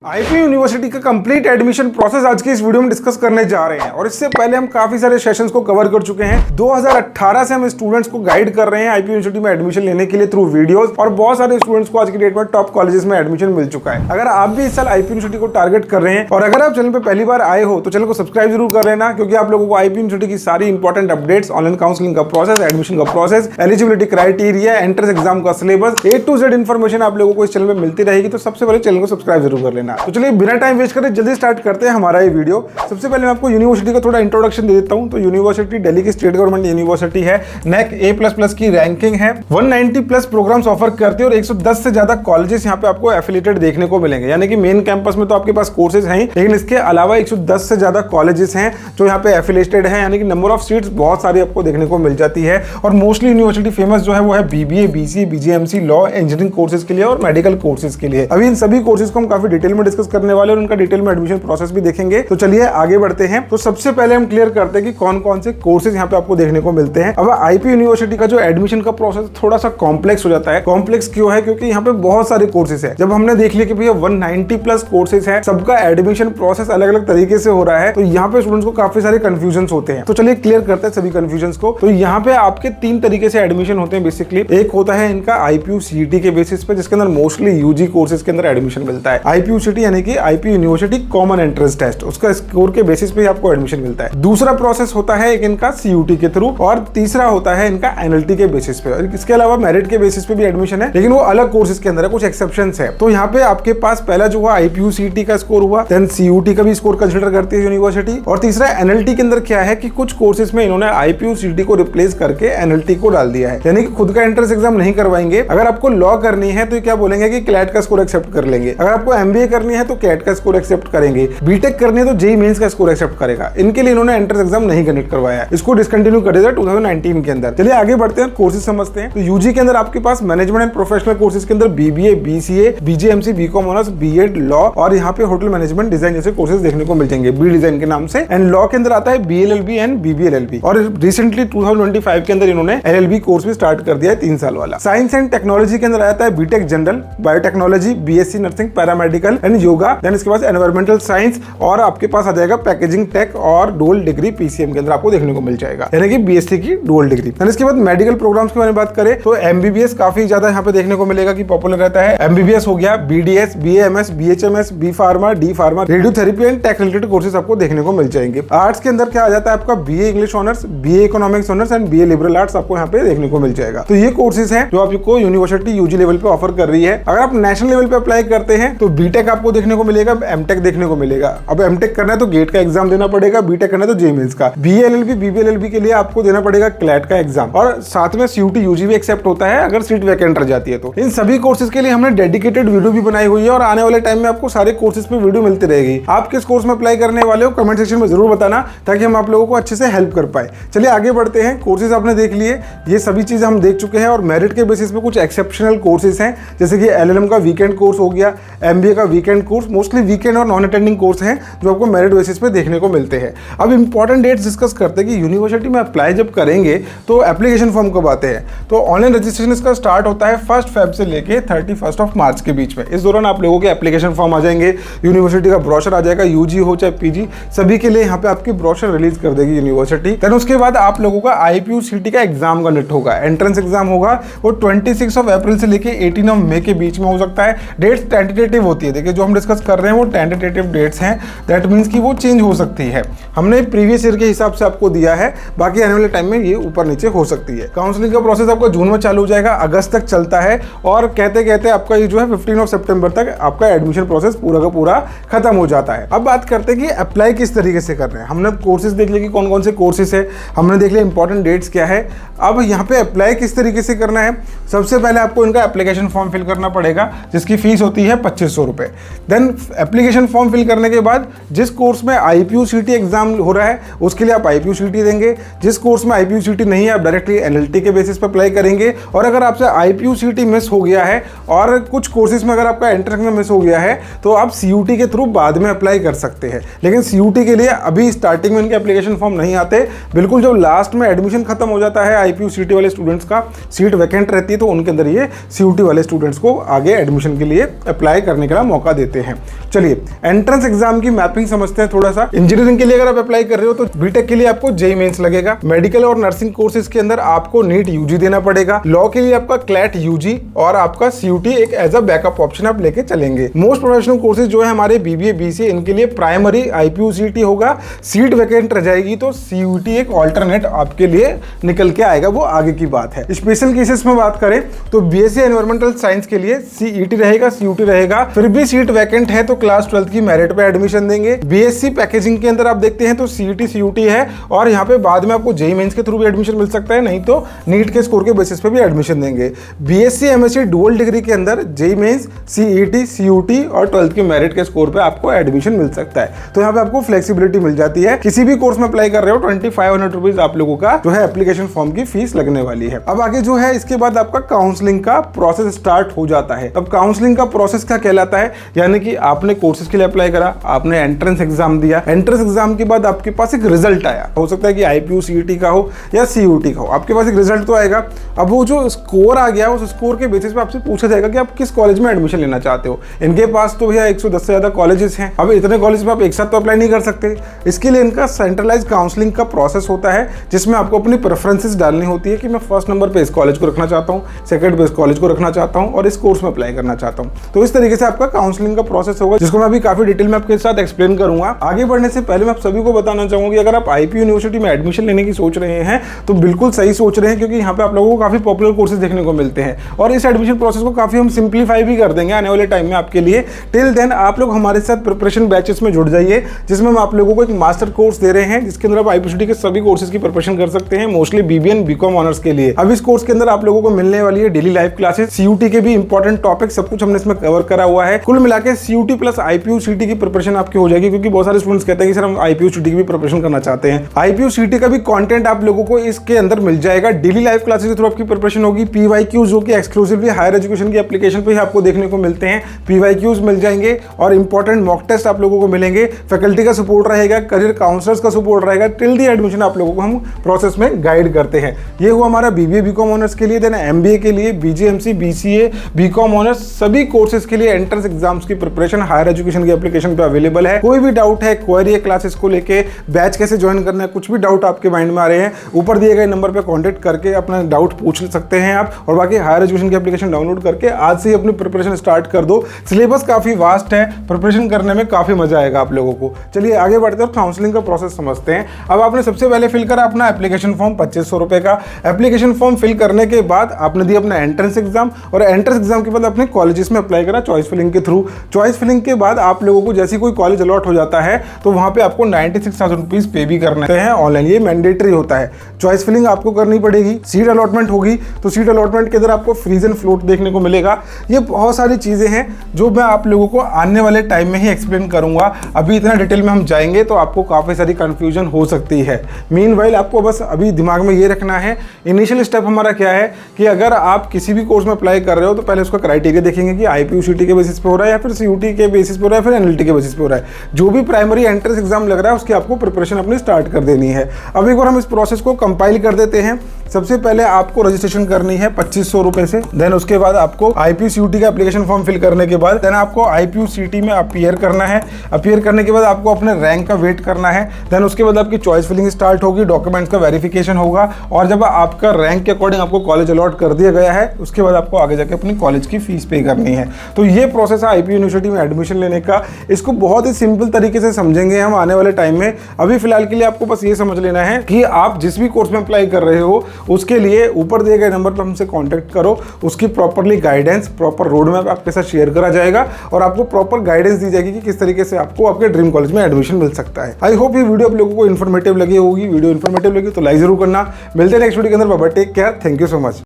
IP university का complete admission process आज की इस वीडियो में डिस्कस करने जा रहे हैं और इससे पहले हम काफी सारे सेशंस को कवर कर चुके हैं। 2018 से हम स्टूडेंट्स को गाइड कर रहे हैं आईपी यूनिवर्सिटी में एडमिशन लेने के लिए थ्रू वीडियोस और बहुत सारे स्टूडेंट्स को आज की डेट में टॉप कॉलेजेस में एडमिशन मिल चुका है। अगर आप भी इस साल आईपी यूनिवर्सिटी को टारगेट कर रहे हैं और अगर आप चैनल पर पहली बार आए हो तो चैनल को सब्सक्राइब जरूर कर लेना, क्योंकि आप लोगों को आईपी यूनिवर्सिटी की सारी इंपॉर्टेंट अपडेट्स, ऑनलाइन काउंसलिंग का प्रोसेस, एडमिशन का process, eligibility criteria, entrance exam का syllabus, A to Z information आप लोगों को इस चैनल में मिलती रहेगी। तो सबसे पहले चैनल को सब्सक्राइब जरूर कर लेना। तो चलिए बिना टाइम वेस्ट करें जल्दी स्टार्ट करते हैं हमारा ये वीडियो। सबसे पहले मैं आपको यूनिवर्सिटी का थोड़ा इंट्रोडक्शन दे देता हूं। तो यूनिवर्सिटी दिल्ली की स्टेट गवर्नमेंट यूनिवर्सिटी है, NAC A++ की रैंकिंग है, 190+ प्रोग्राम्स ऑफर करती है और 110 से ज्यादा कॉलेजेस यहाँ पे आपको एफिलिएटेड देखने को मिलेंगे। यानी कि मेन कैंपस में तो आपके पास कोर्सेज हैं, लेकिन इसके अलावा 110 से ज्यादा कॉलेजेस हैं जो यहाँ पे एफिलिएटेड है, यानी कि नंबर ऑफ सीट्स बहुत सारी आपको देखने को मिल जाती है। और मोस्टली यूनिवर्सिटी फेमस जो है वो है BBA, BCA, BGMC, law, engineering courses के लिए और मेडिकल कोर्सेज के लिए। अभी इन सभी कोर्सेज को हम काफी डिटेल में डिस्कस करने वाले और उनका डिटेल में एडमिशन प्रोसेस भी देखेंगे। तो चलिए आगे बढ़ते हैं। तो सबसे पहले हम क्लियर करते हैं कि कौन कौन से कोर्सेज यहाँ पे आपको देखने को मिलते हैं। अब आईपी यूनिवर्सिटी का जो एडमिशन का प्रोसेस थोड़ा सा कॉम्प्लेक्स हो जाता है। कॉम्प्लेक्स क्यों है? क्योंकि यहाँ पे बहुत सारे कोर्सेज है। जब हमने देख लिया कि भैया 190+ कोर्सेज है, सबका एडमिशन प्रोसेस अलग अलग तरीके से हो रहा है, तो यहाँ पे स्टूडेंट्स को काफी सारे कंफ्यूजन होते हैं। तो चलिए क्लियर करते हैं सभी कंफ्यूजन को। तो यहाँ पे आपके 3 तरीके से एडमिशन होते हैं बेसिकली। एक होता है इनका IPU CET के बेसिस पे, जिसके अंदर मोस्टली यूजी कोर्सेज के अंदर एडमिशन मिलता है। IPU CET यानी कि IP university common entrance test, उसका स्कोर के बेसिस पे आपको एडमिशन मिलता है। दूसरा प्रोसेस होता है एक इनका CUT के थ्रू और तीसरा होता है इनका NLT के बेसिस पे। और इसके अलावा मेरिट के बेसिस पे भी एडमिशन है, लेकिन वो अलग कोर्सेज के अंदर है, कुछ एक्सेप्शंस है। तो यहाँ पे आपके पास पहला जो हुआ IPU CET का स्कोर हुआ, देन CUT का भी स्कोर कंसीडर करती है यूनिवर्सिटी, और तीसरा NLT के अंदर क्या है कि कुछ कोर्सेज में इन्होंने IPU CET को रिप्लेस करके NLT को डाल दिया है, यानी कि खुद का एंट्रेंस एग्जाम नहीं करवाएंगे। अगर आपको लॉ करनी है तो क्या बोलेंगे कि क्लैट का स्कोर एक्सेप्ट कर लेंगे, अगर आपको MBA करनी है तो कैट का स्कोर एक्सेप्ट करेंगे, बीटेक करनी है तो JEE मेंस का स्कोर एक्सेप्ट करेगा। इनके लिए इन्होंने एंट्रेंस एग्जाम नहीं कंडक्ट करवाया, इसको डिसकंटिन्यू कर दिया 2019 के अंदर। चलिए आगे बढ़ते हैं, कोर्सेज समझते हैं। तो यूजी के अंदर आपके पास मैनेजमेंट एंड प्रोफेशनल कोर्सेज के अंदर BBA, BCA, BGMC, BCom honours, B.Ed, law और यहाँ पे होटल मैनेजमेंट डिजाइन जैसे कोर्सेज देखने को मिल जाएंगे B डिजाइन के नाम से। एंड लॉ के अंदर आता है BLLB एंड BBLLB, और रिसेंटली 2025 के अंदर इन्होंने LLB कोर्स भी स्टार्ट कर दिया है 3 साल वाला। साइंस एंड टेक्नोलॉजी के अंदर आता है BTech general, biotechnology, BSc nursing, paramedical and yoga. Then इसके बाद एनवायरमेंटल साइंस, और आपके पास आ जाएगा पैकेजिंग टेक और डुअल डिग्री PCM के अंदर आपको देखने को मिल जाएगा, यानी कि BSc की डुअल डिग्री। देन इसके बाद मेडिकल प्रोग्राम्स के बारे में बात करें तो MBBS काफी ज्यादा यहाँ पे देखने को मिलेगा कि पॉपुलर रहता है। MBBS हो गया, BDS, BAMS, BHMS, B pharma, D pharma, radiotherapy and tech related courses आपको देखने को मिल जाएंगे। आर्ट्स के अंदर क्या आ जाता है आपका BA English honours, BA economics honours and BA liberal arts आपको यहाँ पे देखने को मिल जाएगा। तो ये कोर्सेज हैं जो आपको यूनिवर्सिटी यूजी लेवल पे ऑफर कर रही है। अगर आप नेशनल लेवल पे अप्लाई करते हैं तो बीटेक आपको देखने को मिलेगा, MTech देखने को मिलेगा। अब MTech करना है तो गेट का एग्जाम देना पड़ेगा, बीटेक करना है तो JEE मेंस का। BLLB, BBLLB के लिए आपको देना पड़ेगा क्लैट का एग्जाम, और साथ में CUT UG भी एक्सेप्ट होता है अगर सीट वैकेंट रह जाती है तो। इन सभी कोर्सेज के लिए हमने डेडिकेटेड वीडियो भी बनाई हुई है और आने वाले टाइम में आपको सारे कोर्सेज पे वीडियो मिलती रहेगी। आप किस कोर्स में अप्लाई करने वाले हो कमेंट सेक्शन में जरूर बताना, ताकि हम आप लोगों को अच्छे से हेल्प कर पाए। चलिए आगे बढ़ते हैं। कोर्सेज आपने देख लिए, ये सभी चीजें हम देख चुके हैं, और मेरिट के बेसिस पे कुछ एक्सेप्शनल कोर्सेज हैं, जैसे कि LLM का वीकेंड कोर्स हो गया, MBA का वीकेंड कोर्स, मोस्टली वीकेंड और नॉन अटेंडिंग कोर्स हैं जो आपको मेरिट बेसिस पे देखने को मिलते हैं। अब इंपॉर्टेंट डेट्स डिस्कस करते हैं कि यूनिवर्सिटी में अप्लाई जब करेंगे तो एप्लीकेशन फॉर्म कब आते हैं। तो ऑनलाइन रजिस्ट्रेशन इसका स्टार्ट होता है 1 Feb से लेके 31 मार्च के बीच में। इस दौरान आप लोगों के एप्लीकेशन फॉर्म आ जाएंगे, यूनिवर्सिटी का ब्रोशर आ जाएगा, यूजी हो चाहे PG, सभी के लिए यहाँ पे आपकी ब्रोशर रिलीज कर देगी यूनिवर्सिटी। देन उसके बाद आप लोगों का IPU CET का एग्जाम कंडक्ट होगा, एंट्रेंस एग्जाम होगा, वो 26 अप्रैल से लेके 18 मई के बीच में हो सकता है। डेट्स टेंटेटिव होती है, देखिए जो हम डिस्कस कर रहे हैं वो टेंटेटिव डेट्स हैं, दैट मीन्स कि वो चेंज हो सकती है। हमने प्रीवियस ईयर के हिसाब से आपको दिया है, बाकी आने वाले टाइम में ये ऊपर नीचे हो सकती है। काउंसलिंग का प्रोसेस आपका जून में चालू हो जाएगा, अगस्त तक चलता है, और कहते कहते आपका ये जो है 15 सितंबर तक आपका एडमिशन प्रोसेस पूरा का पूरा खत्म हो जाता है। अब बात करते हैं कि अप्लाई किस तरीके से करना है। हमने कोर्सेज देख लिए कि कौन कौन से कोर्सेज है, हमने देख लिया इंपॉर्टेंट डेट्स क्या है। अब यहाँ पे अप्लाई किस तरीके से करना है, सबसे पहले आपको इनका एप्लीकेशन फॉर्म फिल करना पड़ेगा, जिसकी फीस होती है 2500 रुपए। देन एप्लीकेशन फॉर्म फिल करने के बाद जिस कोर्स में IPU CET एग्जाम हो रहा है उसके लिए आप IPU CET देंगे, जिस कोर्स में IPU CET नहीं है आप डायरेक्टली NLT के बेसिस पर अप्लाई करेंगे। और अगर आपसे IPU CET मिस हो गया है और कुछ कोर्सेज में अगर आपका एंट्रेंस में मिस हो गया है तो आप CUT के थ्रू बाद में अप्लाई कर सकते हैं, लेकिन CUT के लिए अभी स्टार्टिंग में इनके एप्लीकेशन फॉर्म नहीं आते। बिल्कुल जब लास्ट में एडमिशन खत्म हो जाता है IPU CET वाले स्टूडेंट्स का, सीट वैकेंट रहती है, तो उनके अंदर ये CUT वाले स्टूडेंट्स को आगे एडमिशन के लिए अप्लाई करने का मौका मौका देते हैं। चलिए एंट्रेंस एग्जाम की मैपिंग समझते हैं थोड़ा सा। इंजीनियरिंग के लिए अगर आप अप्लाई कर रहे हो तो बीटेक के लिए आपको जेईई मेंस लगेगा। मेडिकल और नर्सिंग कोर्सेज के अंदर आपको नीट यूजी देना पड़ेगा। लॉ के लिए आपका क्लैट यूजी और आपका सीयूटी एक एज अ बैकअप ऑप्शन आप लेके चलेंगे। मोस्ट प्रोफेशनल कोर्सेज जो है हमारे बीबीए बीसीए, इनके लिए प्राइमरी आईपीयूसीटी होगा। सीट वैकेंट रह जाएगी तो सीयूटी एक ऑल्टरनेट आपके लिए निकल के आएगा, वो आगे की बात है। स्पेशल केसेस में बात करें तो बीएससी एनवायरमेंटल साइंस के लिए सीईटी रहेगा, सीयूटी रहेगा। फिर भी सीट वैकेंट है तो क्लास 12 की मेरिट पे एडमिशन देंगे। बीएससी पैकेजिंग के अंदर आप देखते हैं तो सीईटी सीयूटी है और यहाँ पे बाद में आपको जेईई मेंस के थ्रू भी एडमिशन मिल सकता है, नहीं तो नीट के स्कोर के बेसिस पे भी एडमिशन देंगे। बीएससी एमएससी डुअल डिग्री के अंदर जेईई मेंस, सीईटी, सीयूटी और 12th की मेरिट के स्कोर पे आपको एडमिशन मिल सकता है। तो यहाँ पे आपको फ्लेक्सिबिलिटी मिल जाती है। किसी भी कोर्स में अप्लाई कर रहे हो 2500 रुपीज आप लोगों का जो है एप्लीकेशन फॉर्म की फीस लगने वाली है। अब आगे जो है इसके बाद आपका काउंसलिंग का प्रोसेस स्टार्ट हो जाता है। अब काउंसलिंग का प्रोसेस क्या कहलाता है, यानी कि आपने कोर्सेज के लिए अप्लाई करा, आपने एंट्रेंस एग्जाम दिया, एंट्रेंस एग्जाम के बाद आपके पास एक रिजल्ट आया, हो सकता है कि आईपीयू सीईटी का हो या सीयूटी का हो, आपके पास एक रिजल्ट तो आएगा। अब वो जो स्कोर आ गया उस स्कोर के बेसिस पे आपसे पूछा जाएगा कि आप किस कॉलेज में एडमिशन लेना चाहते हो। इनके पास तो भैया 110 से ज्यादा कॉलेजेस हैं। अब इतने कॉलेज में आप एक साथ तो अप्लाई नहीं कर सकते, इसके लिए इनका सेंट्रलाइज काउंसलिंग का प्रोसेस होता है जिसमें आपको अपनी प्रेफरेंसेस डालनी होती है कि मैं फर्स्ट नंबर पे इस कॉलेज को रखना चाहता हूँ, सेकंड पे इस कॉलेज को रखना चाहता हूँ और इस कोर्स में अप्लाई करना चाहता हूँ। तो इस तरीके से आपका काउंसलिंग का प्रोसेस होगा, जिसको मैं अभी काफी डिटेल में आपके साथ एक्सप्लेन करूंगा। आगे बढ़ने से पहले मैं आप सभी को बताना चाहूंगा कि अगर आप आईपीयू यूनिवर्सिटी में एडमिशन लेने की सोच रहे हैं तो बिल्कुल सही सोच रहे हैं, क्योंकि यहाँ पे आप लोगों को काफी पॉपुलर कोर्सेज देखने को मिलते हैं और इस एडमिशन प्रोसेस को काफी हम सिंप्लीफाई भी कर देंगे आने वाले टाइम में आपके लिए। टिल देन आप लोग हमारे साथ प्रिपरेशन बैचेस में जुड़ जाइए, जिसमें हम आप लोगों को एक मास्टर कोर्स दे रहे हैं जिसके अंदर आप आईपीयूसीटी के सभी कोर्सेज की प्रिपरेशन कर सकते हैं, मोस्टली बीबीएन बीकॉम ऑनर्स के लिए। अब इस कोर्स के अंदर आप लोगों को मिलने वाली है डेली लाइव क्लासेस, सीयूटी के भी इंपॉर्टेंट टॉपिक सब कुछ हमने इसमें कवर करा हुआ है। कुल मिला के सीयूटी प्लस आईपीयूसीटी की प्रिपरेशन आपकी हो जाएगी, क्योंकि बहुत सारे स्टूडेंट्स कहते हैं कि सर हम आईपीयूसीटी की भी प्रिपरेशन करना चाहते हैं। आईपीयूसीटी का भी कंटेंट आप लोगों को इसके अंदर मिल जाएगा। डेली लाइव क्लासेस के थ्रू आपकी प्रिपरेशन होगी। पीवाईक्यूज जो कि एक्सक्लूसिवली हायर एजुकेशन की एप्लीकेशन पे ही आपको देखने को मिलते हैं, पीवाईक्यूज मिल जाएंगे और इंपॉर्टेंट मॉक टेस्ट आप लोगों को मिलेंगे। फैकल्टी का सपोर्ट रहेगा, करियर काउंसलर्स का सपोर्ट रहेगा। टिल दी एडमिशन आप लोगों को हम प्रोसेस में गाइड करते हैं। ये हुआ हमारा बीबीए बीकॉम ऑनर्स के लिए। देन एमबीए के लिए, बीजीएमसी, बीसीए, बीकॉम ऑनर्स सभी कोर्सेज के लिए एंट्रेंस एग्जाम्स की प्रिपरेशन हायर एजुकेशन की एप्लीकेशन पे अवेलेबल है। कोई भी डाउट है, क्वेरी है क्लासेस को लेके, बैच कैसे ज्वाइन करना है, कुछ भी डाउट आपके माइंड में आ रहे हैं, ऊपर दिए गए नंबर पे कांटेक्ट करके अपना डाउट पूछ सकते हैं आप। और बाकी हायर एजुकेशन की एप्लीकेशन डाउनलोड करके आज से ही अपनी प्रिपरेशन स्टार्ट कर दो। सिलेबस काफी वास्ट है, प्रिपरेशन करने में काफी मजा आएगा आप लोगों को। चलिए आगे बढ़ते हैं, काउंसलिंग का प्रोसेस समझते हैं। अब आपने सबसे पहले फिल करा अपना एप्लीकेशन फॉर्म 2500 रुपए का। एप्लीकेशन फॉर्म फिल करने के बाद आपने दिया अपना एंट्रेंस एग्जाम और एंट्रेंस एग्जाम के बाद अपने कॉलेजेस में अप्लाई करा चॉइस फिलिंग के थ्रू। चॉइस फिलिंग के बाद आप लोगों को जैसे कोई कॉलेज अलॉट हो जाता है तो वहां पे आपको 96,000 रुपीज पे भी करने हैं ऑनलाइन, ये मैंडेटरी होता है। चॉइस फिलिंग आपको करनी पड़ेगी। सीट अलॉटमेंट होगी तो सीट अलॉटमेंट के अंदर आपको फ्रीज एंड फ्लोट देखने को मिलेगा। ये बहुत सारी चीजें हैं जो मैं आप लोगों को आने वाले टाइम में ही एक्सप्लेन करूंगा। अभी इतना डिटेल में हम जाएंगे तो आपको काफी सारी कंफ्यूजन हो सकती है। मीनवाइल आपको बस अभी दिमाग में ये रखना है, इनिशियल स्टेप हमारा क्या है कि अगर आप किसी भी कोर्स में अप्लाई कर रहे हो तो पहले उसका क्राइटेरिया देखेंगे कि आईपीयूसीटी के बेसिस पे हो रहा है या फिर सीयूटी के बेसिस पे हो रहा है, फिर एनएलटी के बेसिस पे हो रहा है। जो भी प्राइमरी एंट्रेंस एग्जाम लग रहा है उसकी आपको प्रिपरेशन अपनी स्टार्ट कर देनी है। अब एक बार हम इस प्रोसेस को कंपाइल कर देते हैं। सबसे पहले आपको रजिस्ट्रेशन करनी है 2500 रुपए से। देन उसके बाद आपको आईपीयूसीटी का एप्लीकेशन फॉर्म फिल करने के बाद देन आपको आईपीयूसीटी में अपीयर करना है। अपीयर करने के बाद आपको अपने रैंक का वेट करना है। देन उसके बाद आपकी चॉइस फिलिंग स्टार्ट होगी, डॉक्यूमेंट्स का वेरिफिकेशन होगा और जब आपका रैंक के अकॉर्डिंग आपको कॉलेज अलॉट कर दिया गया है उसके बाद आपको आगे जाके अपनी कॉलेज की फीस पे करनी है। तो ये प्रोसेस है आईपीयू यूनिवर्सिटी में एडमिशन लेने का। इसको बहुत ही सिंपल तरीके से समझेंगे हम आने वाले टाइम में। अभी फिलहाल के लिए आपको बस ये समझ लेना है कि आप जिस भी कोर्स में अप्लाई कर रहे हो उसके लिए ऊपर दिए गए नंबर पर हमसे कांटेक्ट करो। उसकी properly guidance, proper road map आपके साथ शेयर करा जाएगा और आपको प्रॉपर गाइडेंस दी जाएगी कि किस तरीके से आपको आपके ड्रीम कॉलेज में एडमिशन मिल सकता है। आई होप ये वीडियो आप लोगों को इन्फॉर्मेटिव लगी होगी। वीडियो इन्फॉर्मेटिव लगी तो लाइक जरूर करना। मिलते हैं नेक्स्ट वीडियो के अंदर। Bye bye, take care, thank you so much.